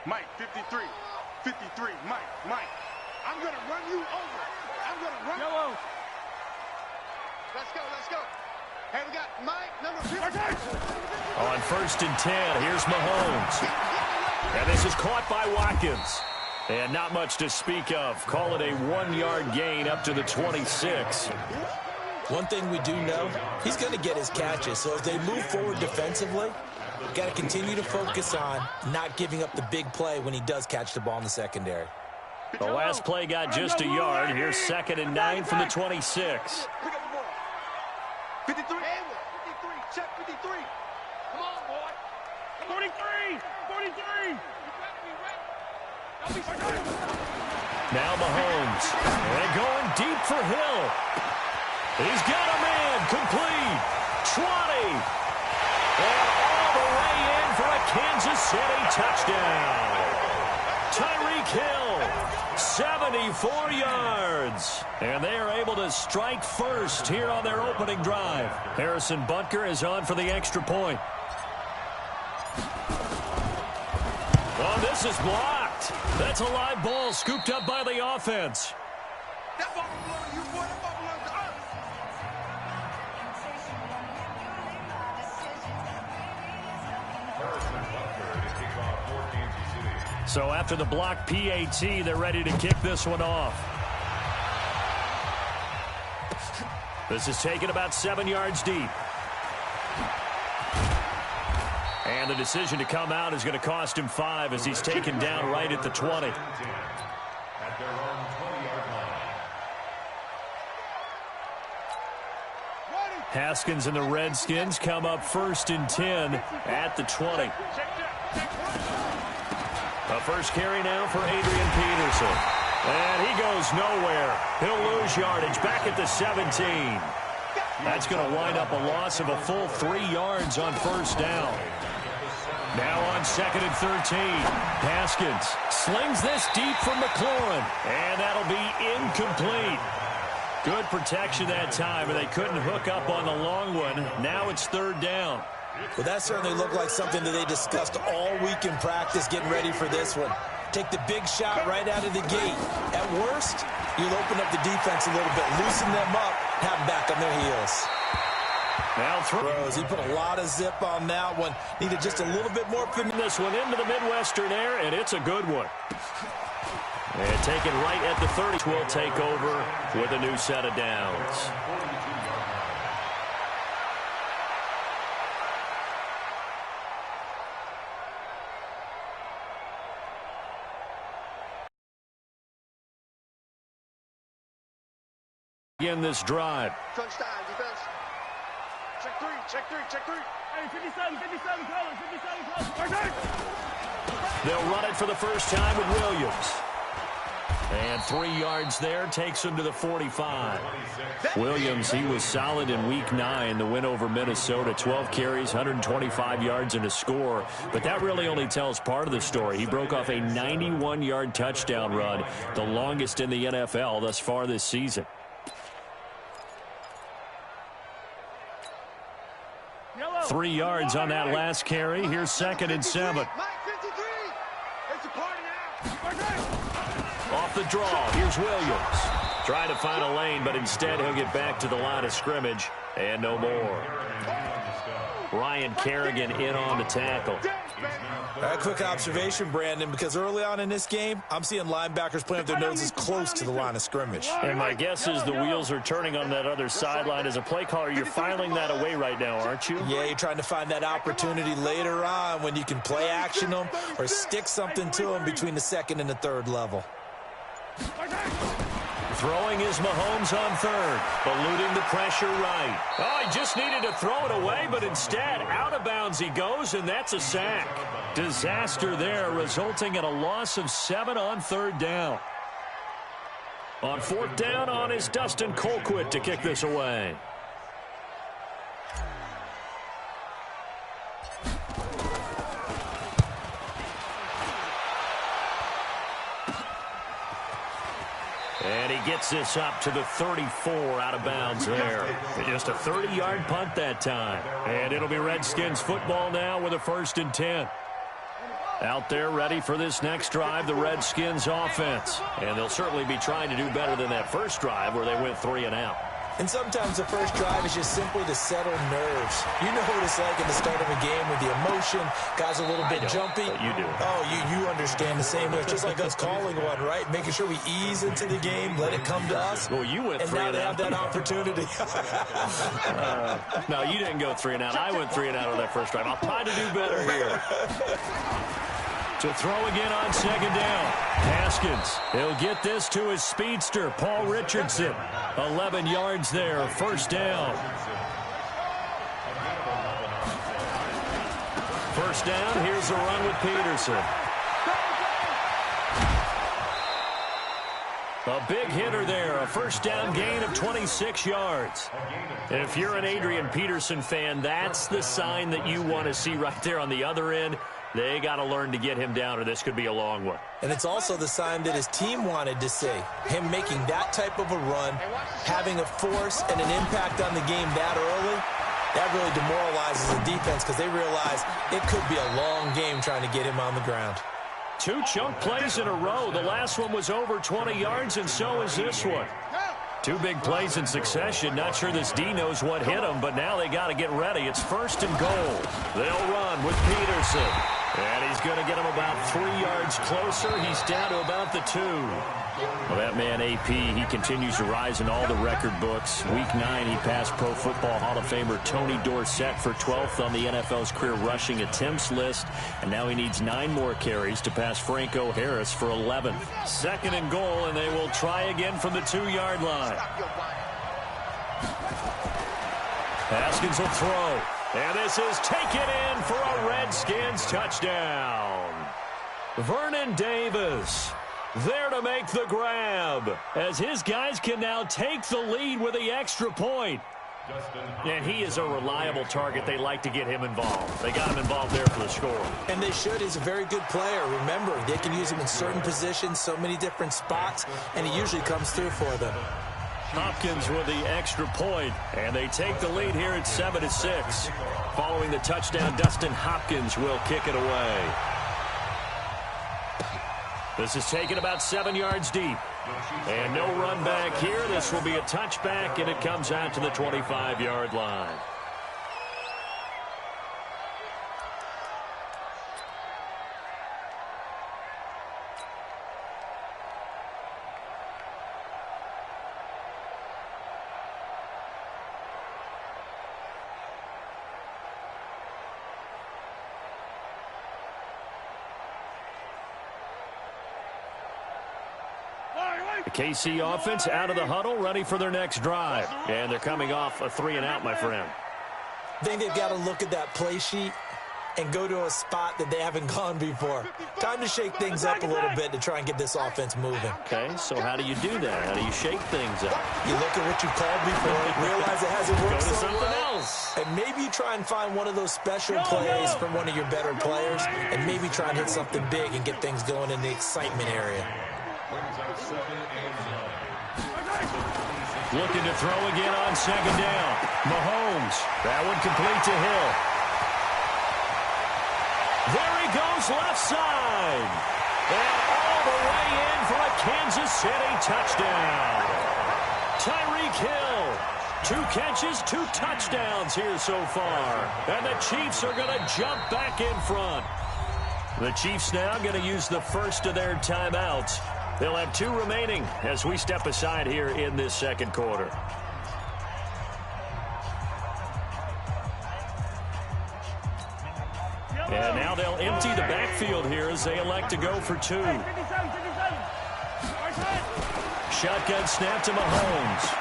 Mike, 53. 53, Mike. I'm going to run you over. I'm going to run you over. Let's go. Hey, we got Mike, number 50. On 1st and 10, here's Mahomes. And this is caught by Watkins. And not much to speak of. Call it a 1-yard gain up to the 26. One thing we do know, he's going to get his catches. So as they move forward defensively, got to continue to focus on not giving up the big play when he does catch the ball in the secondary. The last play got just a yard. Here's 2nd and 9 from the 26. 53. 53. Check 53. Come on, boy. 43. 43. Now Mahomes. And going deep for Hill. He's got a man. Complete. 20. And all the way in for a Kansas City touchdown. Tyreek Hill, 74 yards. And they are able to strike first here on their opening drive. Harrison Butker is on for the extra point. Oh, this is blocked. That's a live ball scooped up by the offense. That ball belongs to you, boy. That ball belongs to us. So after the block PAT, they're ready to kick this one off. This is taken about 7 yards deep. And the decision to come out is going to cost him 5 as he's taken down right at the 20. Haskins and the Redskins come up 1st and 10 at the 20. The first carry now for Adrian Peterson. And he goes nowhere. He'll lose yardage back at the 17. That's going to wind up a loss of a full 3 yards on 1st down. Now on 2nd and 13. Haskins slings this deep from McLaurin. And that'll be incomplete. Good protection that time, and they couldn't hook up on the long one. Now it's 3rd down. Well, that certainly looked like something that they discussed all week in practice getting ready for this one. Take the big shot right out of the gate. At worst, you'll open up the defense a little bit, loosen them up, have them back on their heels. Now throws. He put a lot of zip on that one. Needed just a little bit more. This one into the Midwestern air, and it's a good one. And taken right at the 30. Will take over with a new set of downs. In this drive. Crunch time, defense. Check three. Hey, 57, close. They'll run it for the first time with Williams. And 3 yards there takes him to the 45. Williams, he was solid in Week 9, the win over Minnesota. 12 carries, 125 yards and a score. But that really only tells part of the story. He broke off a 91-yard touchdown run, the longest in the NFL thus far this season. Yellow. 3 yards on that last carry. Here's 2nd and 7. Mike, 53. It's a party now. Off the draw, here's Williams. Trying to find a lane, but instead he'll get back to the line of scrimmage. And no more. Ryan Kerrigan in on the tackle. A quick observation, Brandon, because early on in this game, I'm seeing linebackers playing with their noses close to the line of scrimmage. And my guess is the wheels are turning on that other sideline. As a play caller, you're filing that away right now, aren't you? Yeah, you're trying to find that opportunity later on when you can play action them or stick something to them between the 2nd and the 3rd level. Throwing is Mahomes on 3rd, eluding the pressure right. Oh, he just needed to throw it away, but instead, out of bounds he goes, and that's a sack. Disaster there, resulting in a loss of 7 on 3rd down. On 4th down, on is Dustin Colquitt to kick this away. And he gets this up to the 34 out of bounds there. Just a 30-yard punt that time. And it'll be Redskins football now with a 1st and 10. Out there ready for this next drive, the Redskins offense. And they'll certainly be trying to do better than that first drive where they went 3 and out. And sometimes the first drive is just simply to settle nerves. You know what it's like at the start of a game with the emotion. Guys a little bit jumpy. But you do. Oh, you understand the same way. It's just like us calling one, right? Making sure we ease into the game, let it come to us. Well, you went 3 and out. And now they have that opportunity. No, you didn't go 3 and out. I went 3 and out on that first drive. I'll try to do better here. To throw again on second down. Haskins, he'll get this to his speedster, Paul Richardson. 11 yards there, first down. First down, here's the run with Peterson. A big hitter there, a first down gain of 26 yards. If you're an Adrian Peterson fan, that's the sign that you want to see right there on the other end. They got to learn to get him down, or this could be a long one. And it's also the sign that his team wanted to see. Him making that type of a run, having a force and an impact on the game that early, that really demoralizes the defense because they realize it could be a long game trying to get him on the ground. 2 chunk plays in a row. The last one was over 20 yards, and so is this one. 2 big plays in succession. Not sure this D knows what hit him, but now they got to get ready. It's first and goal. They'll run with Peterson. And he's going to get him about 3 yards closer. He's down to about the 2. Well, that man, AP, he continues to rise in all the record books. Week 9, he passed Pro Football Hall of Famer Tony Dorsett for 12th on the NFL's career rushing attempts list. And now he needs 9 more carries to pass Franco Harris for 11th. Second and goal, and they will try again from the 2-yard line. Haskins will throw. And this is taken in for a Redskins touchdown. Vernon Davis there to make the grab, as his guys can now take the lead with the extra point. And he is a reliable target. They like to get him involved. They got him involved there for the score. And they should. He's a very good player. Remember, they can use him in certain positions, so many different spots, and he usually comes through for them. Hopkins with the extra point, and they take the lead here at 7-6. Following the touchdown, Dustin Hopkins will kick it away. This is taken about 7 yards deep. And no run back here. This will be a touchback, and it comes out to the 25-yard line. The KC offense out of the huddle, ready for their next drive. And they're coming off a 3 and out, my friend. I think they've got to look at that play sheet and go to a spot that they haven't gone before. Time to shake things up a little bit to try and get this offense moving. Okay, so how do you do that? How do you shake things up? You look at what you called before, realize it hasn't worked Go to so something well, else. and maybe you try and find one of those special plays from one of your better players, and maybe try and hit something big and get things going in the excitement area. Looking to throw again on second down. Mahomes. That one complete to Hill. There he goes left side. And all the way in for a Kansas City touchdown. Tyreek Hill. 2 catches, 2 touchdowns here so far. And the Chiefs are going to jump back in front. The Chiefs now going to use the first of their timeouts. They'll have 2 remaining as we step aside here in this second quarter. And now they'll empty the backfield here as they elect to go for 2. Shotgun snap to Mahomes.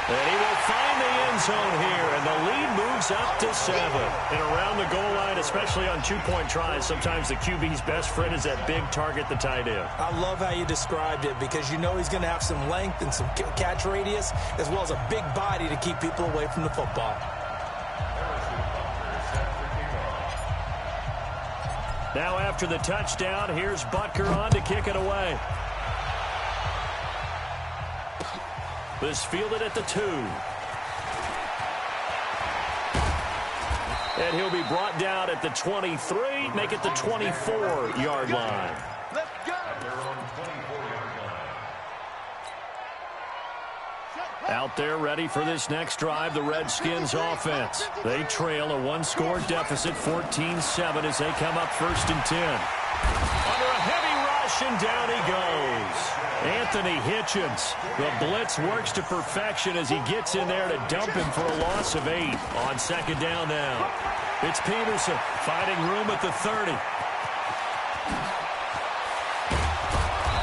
And he will find the end zone here, and the lead moves up to 7. And around the goal line, especially on 2-point tries, sometimes the QB's best friend is that big target, the tight end. I love how you described it, because you know he's going to have some length and some catch radius, as well as a big body to keep people away from the football. Now after the touchdown, here's Butker on to kick it away. This fielded at the 2. And he'll be brought down at the 23, make it the 24-yard line. Let's go. Out there ready for this next drive, the Redskins offense. They trail a one-score deficit, 14-7, as they come up 1st and 10. Under a heavy rush, and down he goes. Anthony Hitchens. The blitz works to perfection as he gets in there to dump him for a loss of 8 on 2nd down now. It's Peterson finding room at the 30.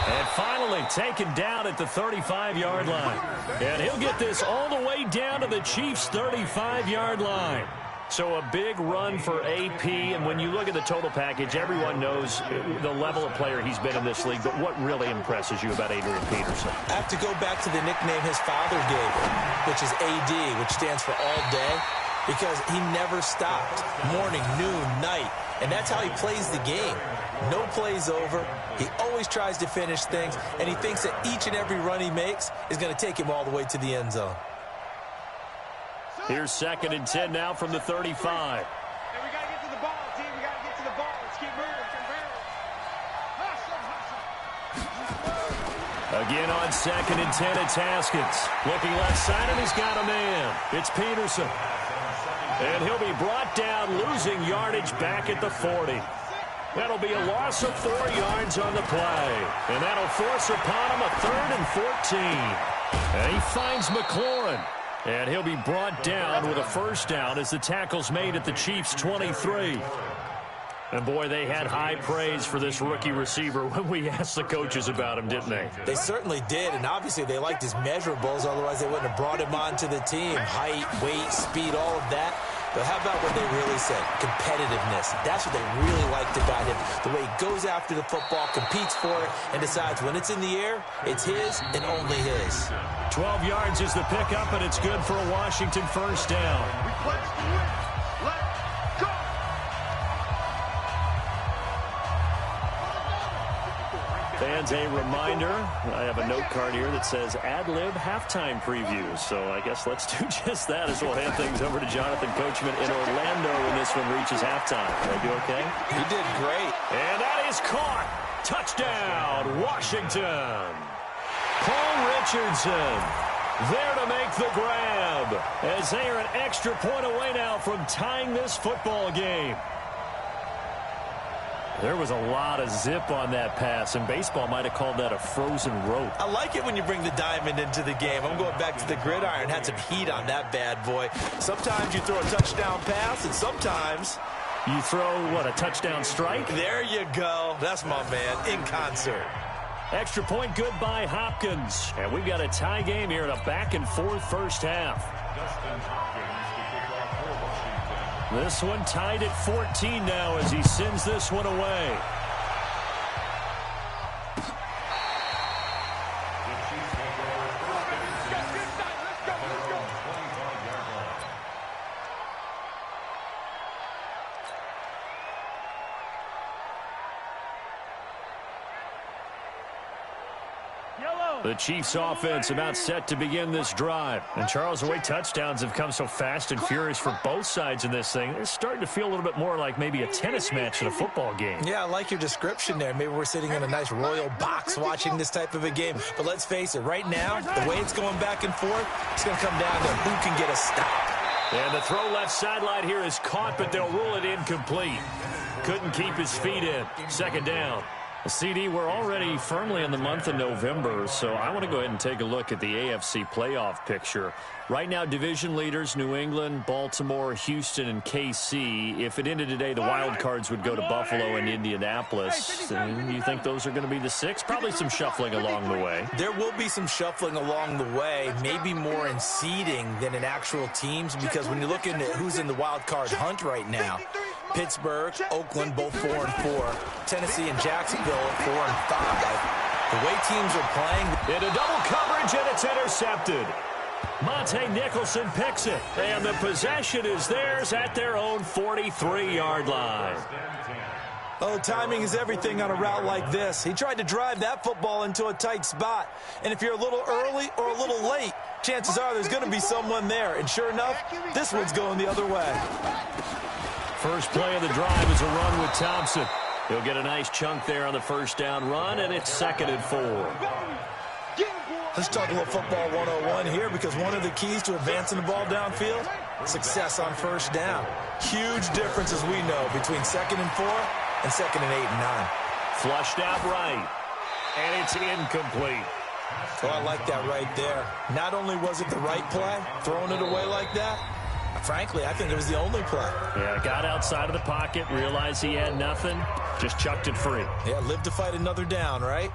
And finally taken down at the 35-yard line. And he'll get this all the way down to the Chiefs' 35-yard line. So a big run for AP, and when you look at the total package, everyone knows the level of player he's been in this league, but what really impresses you about Adrian Peterson? I have to go back to the nickname his father gave him, which is AD, which stands for all day, because he never stopped. Morning, noon, night, and that's how he plays the game. No plays over. He always tries to finish things, and he thinks that each and every run he makes is going to take him all the way to the end zone. Here's 2nd and 10 now from the 35. Hey, we got to get to the ball, team. We got to get to the ball. Let's keep moving. Again on 2nd and 10, it's Haskins. Looking left side, and he's got a man. It's Peterson. And he'll be brought down, losing yardage back at the 40. That'll be a loss of 4 yards on the play. And that'll force upon him a 3rd and 14. And he finds McLaurin. And he'll be brought down with a 1st down as the tackle's made at the Chiefs' 23. And, boy, they had high praise for this rookie receiver when we asked the coaches about him, didn't they? They certainly did, and obviously they liked his measurables. Otherwise, they wouldn't have brought him onto the team. Height, weight, speed, all of that. But how about what they really said? Competitiveness. That's what they really liked about him. The way he goes after the football, competes for it, and decides when it's in the air, it's his and only his. 12 yards is the pickup, and it's good for a Washington 1st down. We pledge to win. Let's go. Fans, a reminder, I have a note card here that says ad-lib halftime preview. So I guess let's do just that as we'll hand things over to Jonathan Coachman in Orlando when this one reaches halftime. Did I do okay? He did great. And that is caught. Touchdown, Washington. Paul Richardson there to make the grab as they are an extra point away now from tying this football game. There was a lot of zip on that pass, and baseball might have called that a frozen rope. I like it when you bring the diamond into the game. I'm going back to the gridiron. Had some heat on that bad boy. Sometimes you throw a touchdown pass, and sometimes you throw, what, a touchdown strike? There you go. That's my man, in concert. Extra point good by Hopkins. And we've got a tie game here in a back-and-forth 1st half. This one tied at 14 now as he sends this one away. The Chiefs offense about set to begin this drive. And Charles, the way touchdowns have come so fast and furious for both sides in this thing, it's starting to feel a little bit more like maybe a tennis match in a football game. Yeah, I like your description there. Maybe we're sitting in a nice royal box watching this type of a game. But let's face it, right now, the way it's going back and forth, it's going to come down to who can get a stop. And the throw left sideline here is caught, but they'll rule it incomplete. Couldn't keep his feet in. 2nd down. CD, we're already firmly in the month of November, so I want to go ahead and take a look at the AFC playoff picture. Right now, division leaders, New England, Baltimore, Houston, and KC. If it ended today, the wild cards would go to Buffalo and Indianapolis. And you think those are going to be the 6? Probably some shuffling along the way. There will be some shuffling along the way, maybe more in seeding than in actual teams, because when you're looking at who's in the wild card hunt right now, Pittsburgh, Oakland, both 4-4. Tennessee and Jacksonville at 4-5. The way teams are playing. Into double coverage, and it's intercepted. Monte Nicholson picks it, and the possession is theirs at their own 43-yard line. Oh, timing is everything on a route like this. He tried to drive that football into a tight spot. And if you're a little early or a little late, chances are there's going to be someone there. And sure enough, this one's going the other way. First play of the drive is a run with Thompson. He'll get a nice chunk there on the first down run, and it's 2nd and 4. Let's talk a little football 101 here, because one of the keys to advancing the ball downfield, success on first down. Huge difference, as we know, between 2nd and 4 and 2nd and 8 and 9. Flushed out right, and it's incomplete. Oh, I like that right there. Not only was it the right play, throwing it away like that, frankly, I think it was the only play. Yeah, got outside of the pocket, realized he had nothing, just chucked it free. Yeah, live to fight another down, right?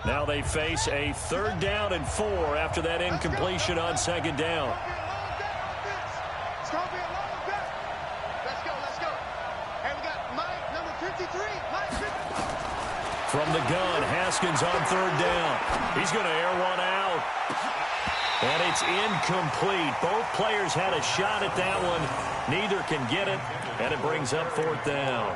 Now they face a 3rd down and 4 after that incompletion on 2nd down. It's going to be a long bet. Let's go. And we got Mike, number 53. Mike 53. From the gun, Haskins on 3rd down. He's going to air one out. And it's incomplete. Both players had a shot at that one. Neither can get it, and it brings up 4th down.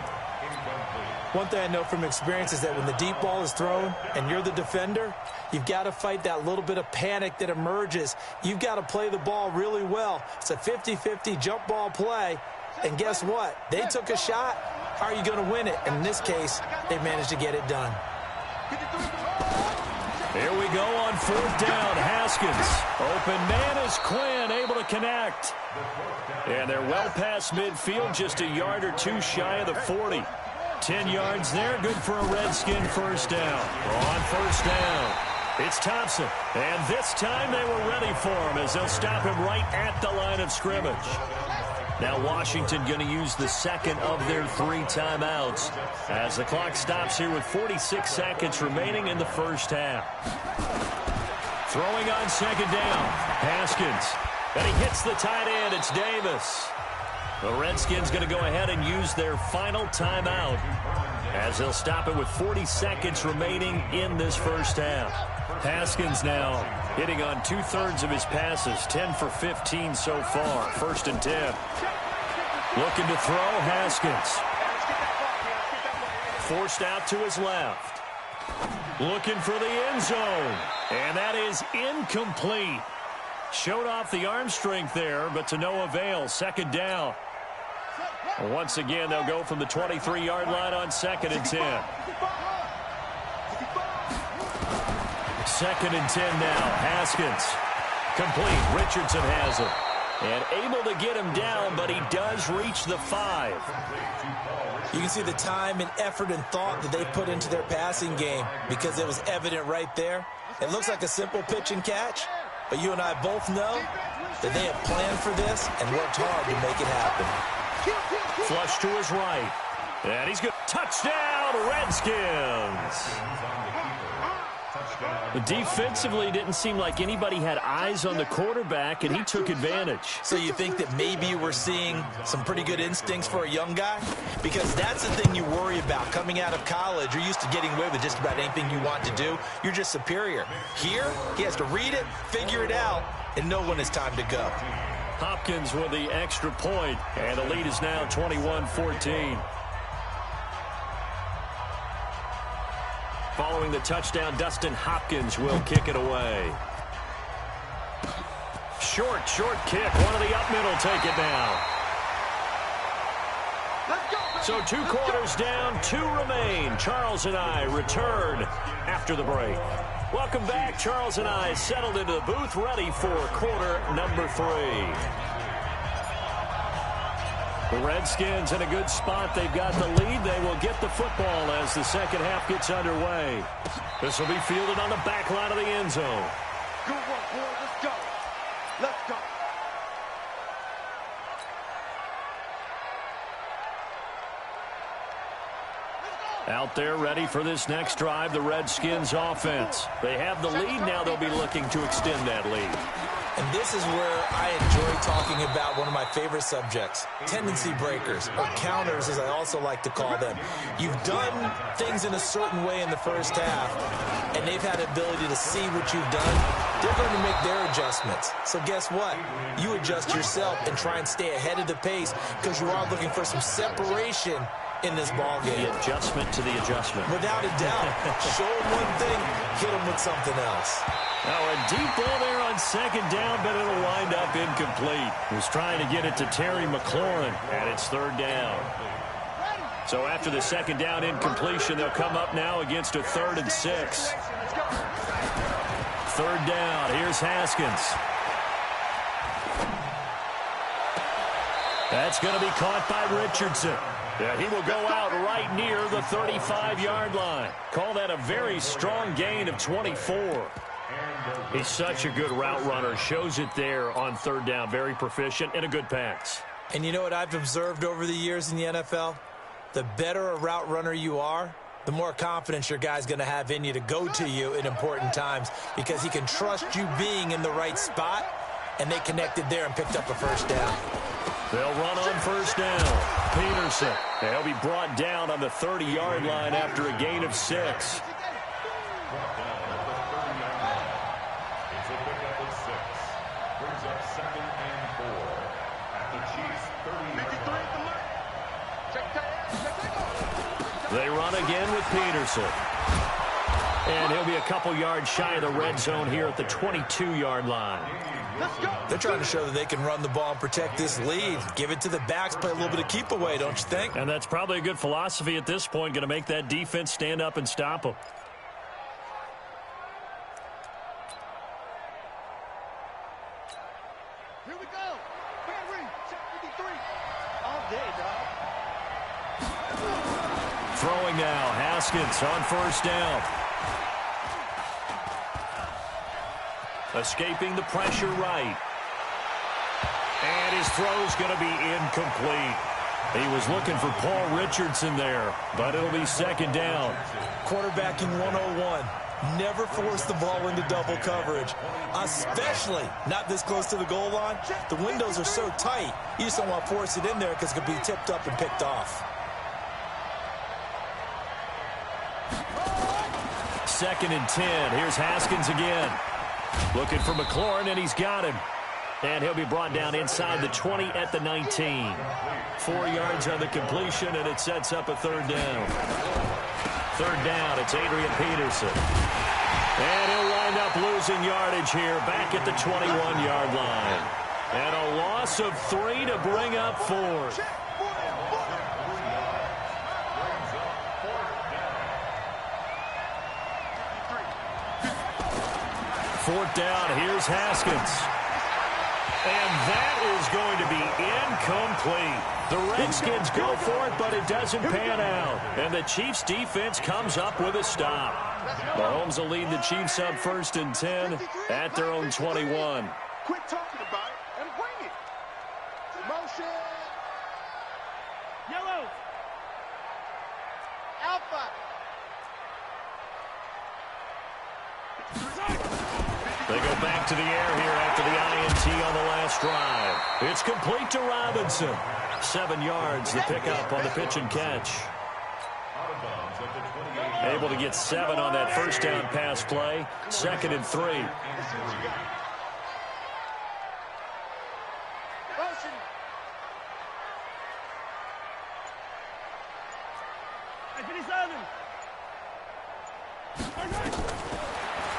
One thing I know from experience is that when the deep ball is thrown and you're the defender, you've got to fight that little bit of panic that emerges. You've got to play the ball really well. It's a 50-50 jump ball play. And guess what? They took a shot. How are you going to win it? And in this case, they managed to get it done. Here we go on 4th down. Haskins. Open man is Quinn, able to connect. And they're well past midfield, just a yard or two shy of the 40. 10 yards there, good for a Redskin first down. On first down, it's Thompson. And this time they were ready for him as they'll stop him right at the line of scrimmage. Now Washington going to use the 2nd of their 3 timeouts as the clock stops here with 46 seconds remaining in the first half. Throwing on 2nd down, Haskins. And he hits the tight end, it's Davis. The Redskins going to go ahead and use their final timeout as they'll stop it with 40 seconds remaining in this first half. Haskins now hitting on 2/3 of his passes, 10 for 15 so far. 1st and 10. Looking to throw, Haskins. Forced out to his left. Looking for the end zone. And that is incomplete. Showed off the arm strength there, but to no avail. 2nd down. Once again, they'll go from the 23-yard line on 2nd and 10. 2nd and 10 now. Haskins. Complete. Richardson has it. And able to get him down, but he does reach the 5. You can see the time and effort and thought that they put into their passing game because it was evident right there. It looks like a simple pitch and catch, but you and I both know that they have planned for this and worked hard to make it happen. Flush to his right. And he's good. Touchdown, Redskins. Defensively, didn't seem like anybody had eyes on the quarterback, and he took advantage. So you think that maybe we're seeing some pretty good instincts for a young guy? Because that's the thing you worry about. Coming out of college, you're used to getting away with just about anything you want to do. You're just superior. Here, he has to read it, figure it out, and know when it's time to go. Hopkins with the extra point, and the lead is now 21-14. Following the touchdown, Dustin Hopkins will kick it away. Short kick. One of the up middle take it now. So 2 quarters down, 2 remain. Charles and I return after the break. Welcome back. Charles and I settled into the booth, ready for quarter number 3. The Redskins in a good spot. They've got the lead. They will get the football as the second half gets underway. This will be fielded on the back line of the end zone. Good work, boy. Let's go. Let's go. Out there ready for this next drive, the Redskins offense. They have the lead. Now they'll be looking to extend that lead. And this is where I enjoy talking about one of my favorite subjects, tendency breakers, or counters as I also like to call them. You've done things in a certain way in the first half, and they've had the ability to see what you've done They're going to make their adjustments. So guess what? You adjust yourself and try and stay ahead of the pace because you are looking for some separation in this ball game. The adjustment to the adjustment. Without a doubt. Show them one thing, hit them with something else. Now a deep ball there on second down, but it'll wind up incomplete. He was trying to get it to Terry McLaurin, and it's third down. So after the second down incompletion, they'll come up now against a 3rd and 6. Third down. Here's Haskins. That's going to be caught by Richardson. Yeah, he will go out right near the 35-yard line. Call that a very strong gain of 24. He's such a good route runner. Shows it there on third down. Very proficient and a good pass. And you know what I've observed over the years in the NFL? The better a route runner you are, the more confidence your guy's going to have in you to go to you in important times because he can trust you being in the right spot, and they connected there and picked up a first down. They'll run on first down. Peterson. He'll be brought down on the 30-yard line after a gain of 6. They run again with Peterson. And he'll be a couple yards shy of the red zone here at the 22-yard line. They're trying to show that they can run the ball and protect this lead. Give it to the backs, play a little bit of keep away, don't you think? And that's probably a good philosophy at this point, going to make that defense stand up and stop them. Here we go. Henry, check 53. All day, dog. Throwing now, Haskins on first down. Escaping the pressure right. And his throw's going to be incomplete. He was looking for Paul Richardson there, but it'll be second down. Quarterbacking 101. Never force the ball into double coverage, especially not this close to the goal line. The windows are so tight, you just don't want to force it in there because it could be tipped up and picked off. Second and 10. Here's Haskins again. Looking for McLaurin, and he's got him. And he'll be brought down inside the 20 at the 19. 4 yards on the completion, and it sets up a third down. Third down, it's Adrian Peterson. And he'll wind up losing yardage here back at the 21-yard line. And a loss of 3 to bring up 4th. Fourth down, here's Haskins. And that is going to be incomplete. The Redskins go for it, but it doesn't pan out. And the Chiefs' defense comes up with a stop. Mahomes will lead the Chiefs up 1st and 10 at their own 21. Quit talking about it and bring it. Motion. Yellow. Alpha. They go back to the air here after the INT on the last drive. It's complete to Robinson. 7 yards to pick up on the pitch and catch. Able to get 7 on that first down pass play. 2nd and 3.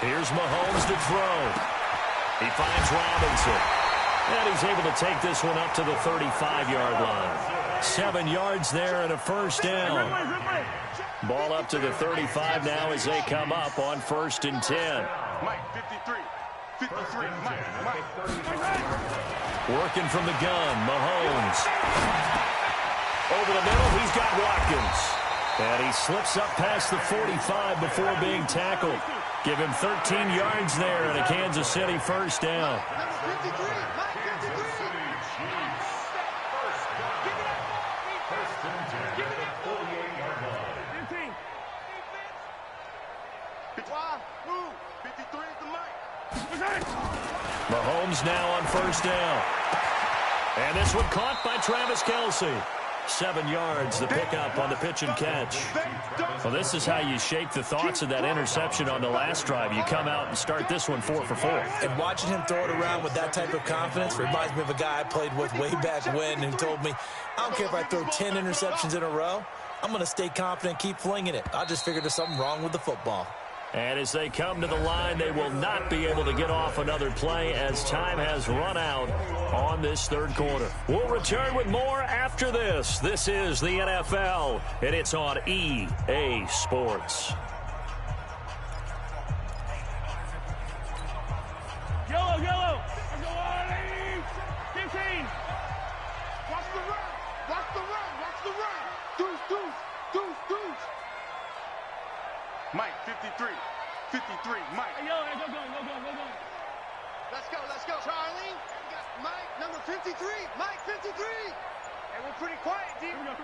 Here's Mahomes to throw. He finds Robinson. And he's able to take this one up to the 35-yard line. 7 yards there and a first down. Ball up to the 35 now as they come up on 1st and 10. Mike, 53. 53, Mike. Working from the gun, Mahomes. Over the middle, he's got Watkins. And he slips up past the 45 before being tackled. Give him 13 yards there and a Kansas City first down. Mahomes now on first down. And this one caught by Travis Kelce. 7 yards, the pickup on the pitch and catch. Well, this is how you shake the thoughts of that interception on the last drive. You come out and start this one 4 for 4. And watching him throw it around with that type of confidence reminds me of a guy I played with way back when who told me, I don't care if I throw 10 interceptions in a row, I'm going to stay confident, keep flinging it. I just figured there's something wrong with the football. And as they come to the line, they will not be able to get off another play as time has run out on this third quarter. We'll return with more after this. This is the NFL, and it's on EA Sports. Yellow, yellow. 15. Watch the run. Watch the run. Watch the run. Deuce. Mike, 53. 53, Mike. Hey, yo, go going. Let's go. Charlie. We got Mike, number 53. Mike, 53. And we're pretty quiet, D. Here we go.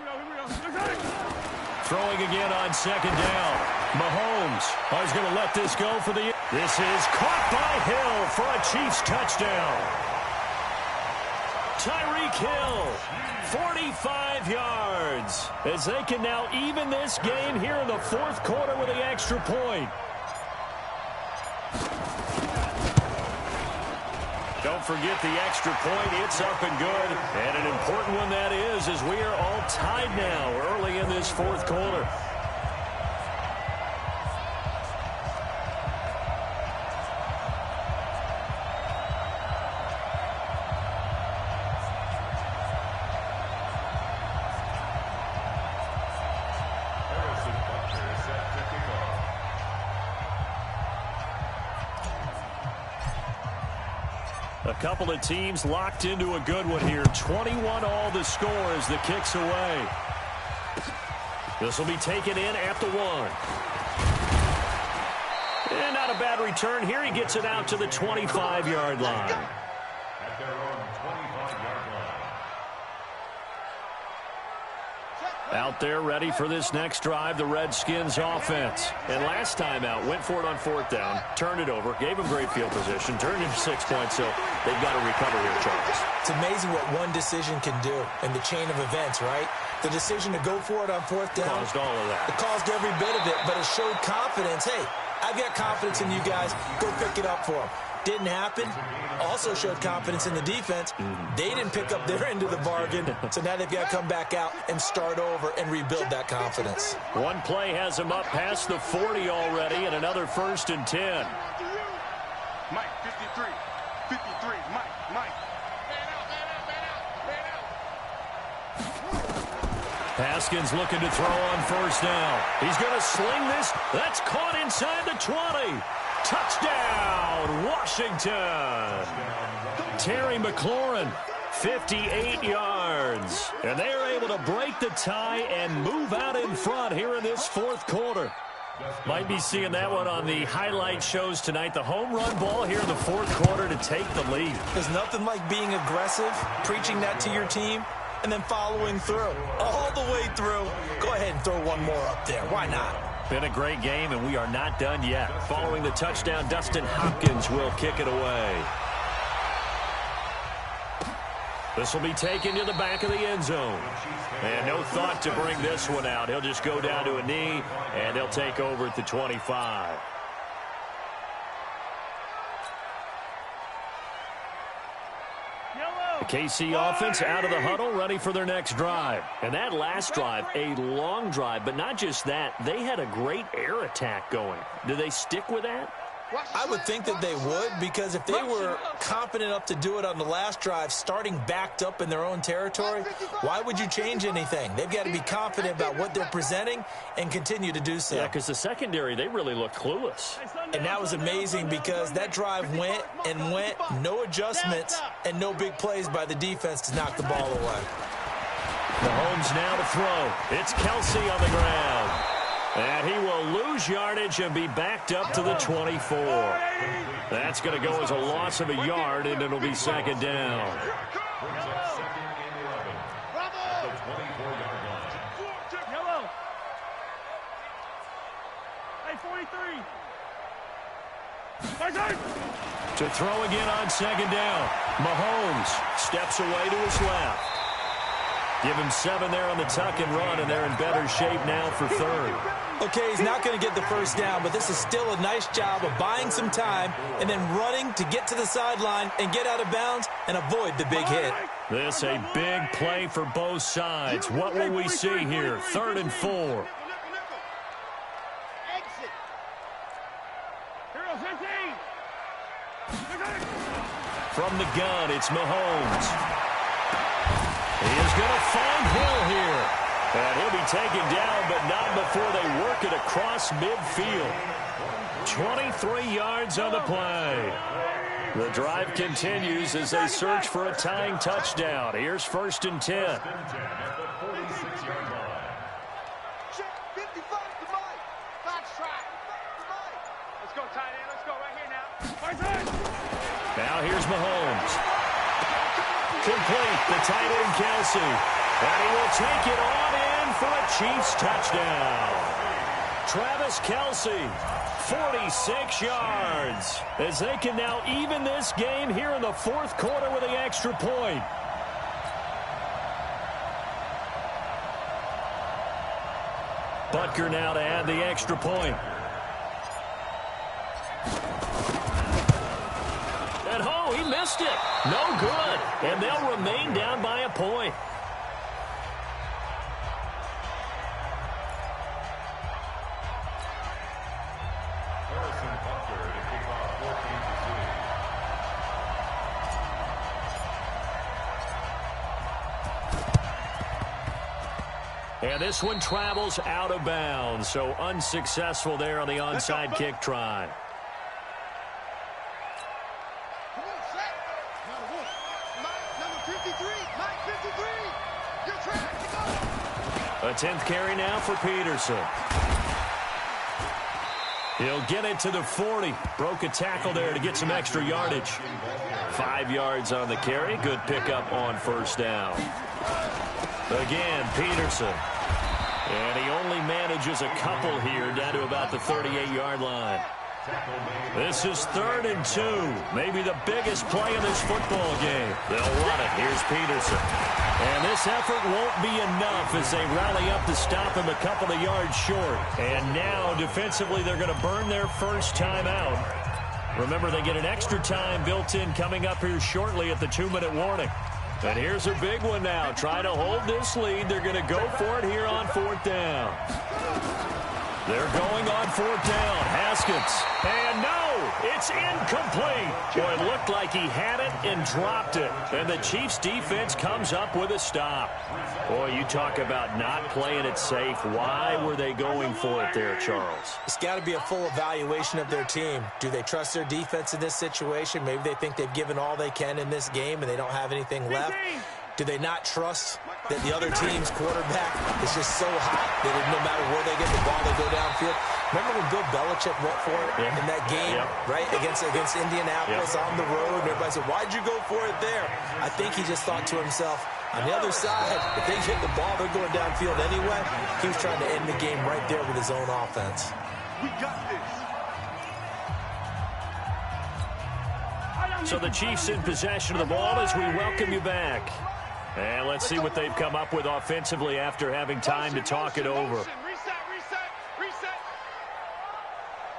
Throwing again on second down. Mahomes is going to let this go for the... This is caught by Hill for a Chiefs touchdown. Tyreek Hill, 45 yards, as they can now even this game here in the fourth quarter with the extra point. Don't forget the extra point. It's up and good. And an important one that is, as we are all tied now early in this fourth quarter. A couple of teams locked into a good one here. 21 all the score as the kick's away. This will be taken in at the 1. And not a bad return here. He gets it out to the 25-yard line. At their own 25-yard line. Out there ready for this next drive, the Redskins offense. And last time out, went for it on fourth down, turned it over, gave them great field position, turned into 6 points, so they've got to recover here, Charles. It's amazing what one decision can do in the chain of events, right? The decision to go for it on fourth down. Caused all of that. It caused every bit of it, but it showed confidence. Hey, I've got confidence in you guys. Go pick it up for them. Didn't happen. Also showed confidence in the defense. They didn't pick up their end of the bargain, so now they've got to come back out and start over and rebuild that confidence. One play has them up past the 40 already, and another 1st and 10. Mike, 53. 53, Mike. Haskins looking to throw on first down. He's going to sling this. That's caught inside the 20. Touchdown, Washington. Terry McLaurin, 58 yards. And they are able to break the tie and move out in front here in this fourth quarter. Might be seeing that one on the highlight shows tonight. The home run ball here in the fourth quarter to take the lead. There's nothing like being aggressive, preaching that to your team, and then following through. All the way through. Go ahead and throw one more up there. Why not? Been a great game, and we are not done yet. Following the touchdown, Dustin Hopkins will kick it away. This will be taken to the back of the end zone. And no thought to bring this one out. He'll just go down to a knee, and they'll take over at the 25. The KC offense out of the huddle, ready for their next drive. And that last drive, a long drive, but not just that. They had a great air attack going. Do they stick with that? I would think that they would, because if they were confident enough to do it on the last drive, starting backed up in their own territory, why would you change anything? They've got to be confident about what they're presenting and continue to do so. Yeah, because the secondary, they really looked clueless. And that was amazing because that drive went and went, no adjustments, and no big plays by the defense to knock the ball away. Mahomes now to throw. It's Kelsey on the ground. And he will lose yardage and be backed up to the 24. That's going to go as a loss of a yard, and it'll be second down. Yellow. Hey, 43. To throw again on second down. Mahomes steps away to his left. Give him 7 there on the tuck and run, and they're in better shape now for third. Okay, he's not going to get the first down, but this is still a nice job of buying some time and then running to get to the sideline and get out of bounds and avoid the big hit. This a big play for both sides. What will we see here? 3rd and 4. From the gun, it's Mahomes. He is going to find Hill here. And he'll be taken down, but not before they work it across midfield. 23 yards on the play. The drive continues as they search for a tying touchdown. Here's 1st and 10. Check 55 to Mike. Fox try. Let's go, tight end. Let's go right here now. Now here's Mahomes. Complete, the tight end Kelsey. And he will take it on in for a Chiefs touchdown. Travis Kelsey, 46 yards. As they can now even this game here in the 4th quarter with the extra point. Butker now to add the extra point. And oh, he missed it. No good. And they'll remain down by a point. And this one travels out of bounds, so unsuccessful there on the onside kick try. A 10th carry now for Peterson. He'll get it to the 40. Broke a tackle there to get some extra yardage. 5 yards on the carry. Good pickup on 1st down. Again, Peterson. And he only manages a couple here down to about the 38-yard line. This is 3rd and 2. Maybe the biggest play in this football game. They'll run it. Here's Peterson. And this effort won't be enough as they rally up to stop him a couple of yards short. And now, defensively, they're going to burn their first time out. Remember, they get an extra time built in coming up here shortly at the 2-minute warning. And here's a big one now. Trying to hold this lead. They're going to go for it here on 4th down. They're going on 4th down. Haskins. And no, it's incomplete. Boy, it looked like he had it and dropped it. And the Chiefs defense comes up with a stop. Boy, you talk about not playing it safe. Why were they going for it there, Charles? It's got to be a full evaluation of their team. Do they trust their defense in this situation? Maybe they think they've given all they can in this game and they don't have anything left. Do they not trust that the other team's quarterback is just so hot that no matter where they get the ball, they go downfield? Remember when Bill Belichick went for it in that game, right, against Indianapolis on the road? And everybody said, why'd you go for it there? I think he just thought to himself, on the other side, if they hit the ball, they're going downfield anyway. He was trying to end the game right there with his own offense. We got this. So the Chiefs in possession of the ball as we welcome you back. And let's see what they've come up with offensively after having time to talk it over. Reset.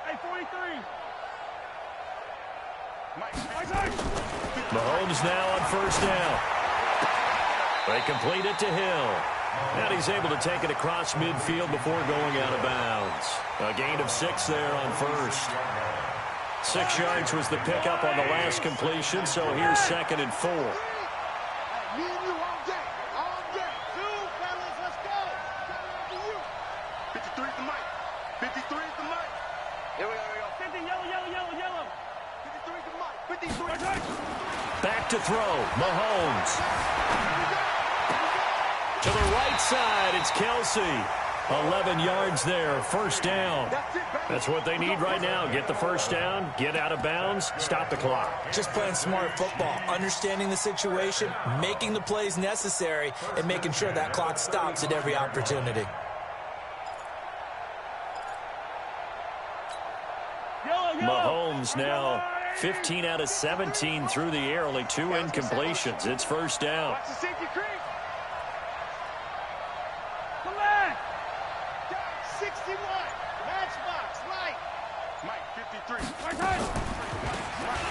Hey, 43. Mahomes now on 1st down. They complete it to Hill. And he's able to take it across midfield before going out of bounds. A gain of 6 there on 1st. 6 yards was the pickup on the last completion, so here's 2nd and 4. Me and you all day. All day. 2 fellas, let's go. Shout out to you. 53 is the mic. 53 is the mic. Here we go. 50, yellow. 53 is the mic. 53. Back to throw. Mahomes. To the right side, it's Kelsey. 11 yards there, 1st down. That's what they need right now. Get the 1st down, get out of bounds, stop the clock. Just playing smart football, understanding the situation, making the plays necessary, and making sure that clock stops at every opportunity. Mahomes now 15 out of 17 through the air, only 2 incompletions. It's 1st down. Watch the safety creep.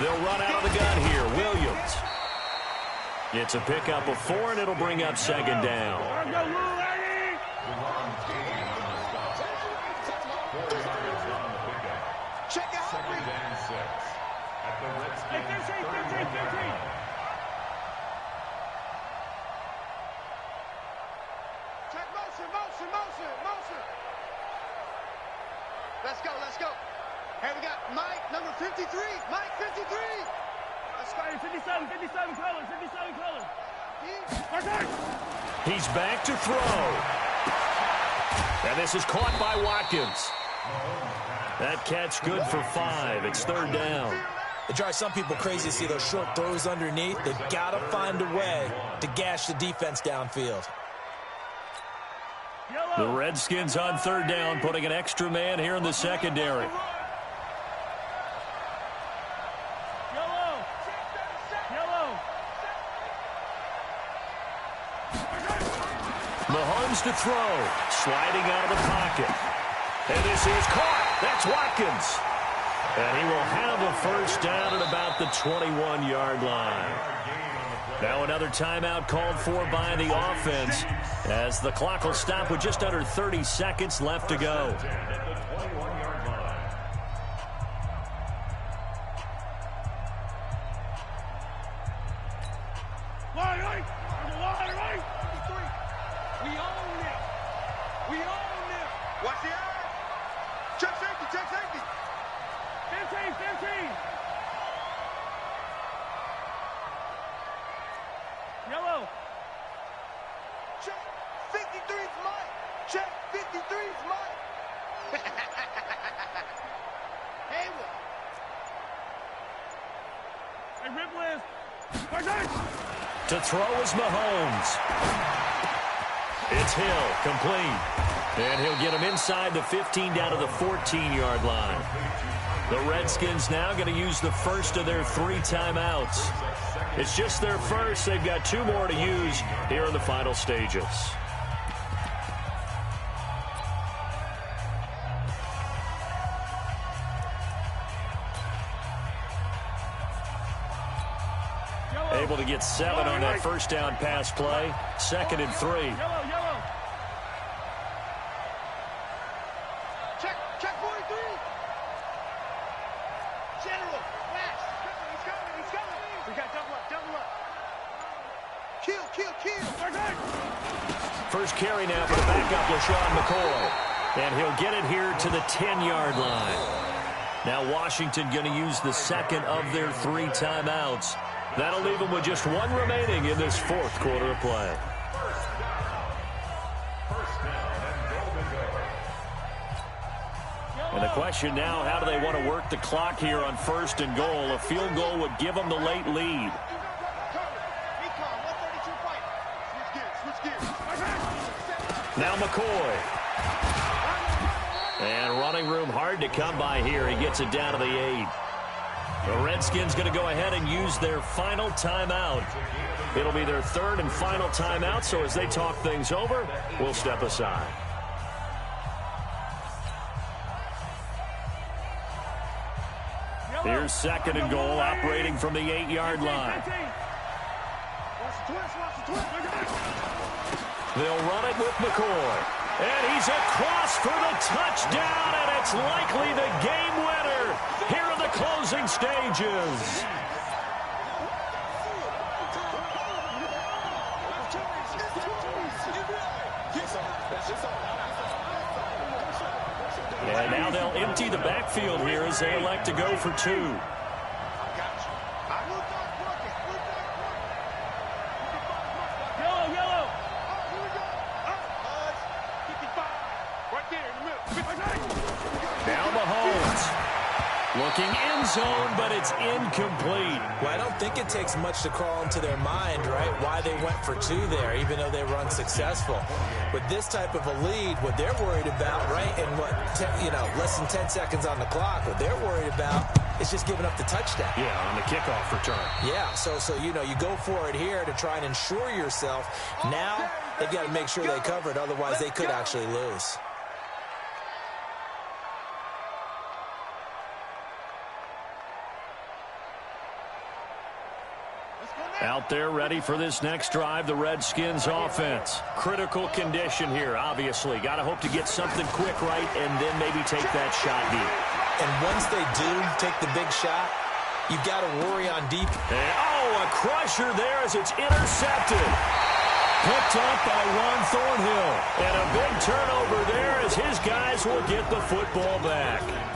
They'll run out of the gun here. Williams. It's a pickup of 4, and it'll bring up second down. Check it out. Second and 6 at the Redskins. 15. Check motion. Let's go. Hey, we got Mike, number 53. Mike, 53. Let's go. 57 colors. He's back to throw. And this is caught by Watkins. That catch good for 5. It's third down. It drives some people crazy to see those short throws underneath. They've got to find a way to gash the defense downfield. The Redskins on third down, putting an extra man here in the secondary. Mahomes to throw, sliding out of the pocket. And this is caught. That's Watkins. And he will have a first down at about the 21-yard line. Now another timeout called for by the offense as the clock will stop with just under 30 seconds left to go. Watch the eye. Check safety. 15. Yellow. Check 53's Mike. Check 53's Mike. Haywood. Hey, rip list. To throw is Mahomes. It's Hill, complete. And he'll get him inside the 15 down to the 14-yard line. The Redskins now going to use the first of their 3 timeouts. It's just their first. They've got 2 more to use here in the final stages. Able to get 7 on that first down pass play. 2nd and 3. Yellow. Check 43. General, flash. He's coming. We got double up. Kill. First carry now for the backup, LaShawn McCoy. And he'll get it here to the 10-yard line. Now Washington going to use the second of their 3 timeouts. That'll leave them with just 1 remaining in this 4th quarter of play. And the question now, how do they want to work the clock here on 1st and goal? A field goal would give them the late lead. Now McCoy. And running room hard to come by here. He gets it down to the 8. The Redskins going to go ahead and use their final timeout. It'll be their 3rd and final timeout, so as they talk things over, we'll step aside. Here's 2nd and goal, operating from the 8-yard line. They'll run it with McCoy. And he's across for the touchdown, and it's likely the game winner here in the closing stages. And now they'll empty the backfield here as they elect to go for 2. Now Mahomes looking end zone, but it's incomplete. Well, I don't think it takes much to crawl into their mind, right, why they went for 2 there, even though they were unsuccessful. With this type of a lead, what they're worried about, right, and less than 10 seconds on the clock, what they're worried about is just giving up the touchdown. Yeah, on the kickoff return. Yeah, so you go for it here to try and ensure yourself. Now they've got to make sure they cover it, otherwise they could actually lose. Out there ready for this next drive, the Redskins offense. Critical condition here, obviously. Got to hope to get something quick right and then maybe take that shot deep. And once they do take the big shot, you've got to worry on deep. And, oh, a crusher there as it's intercepted. Picked up by Juan Thornhill. And a big turnover there as his guys will get the football back.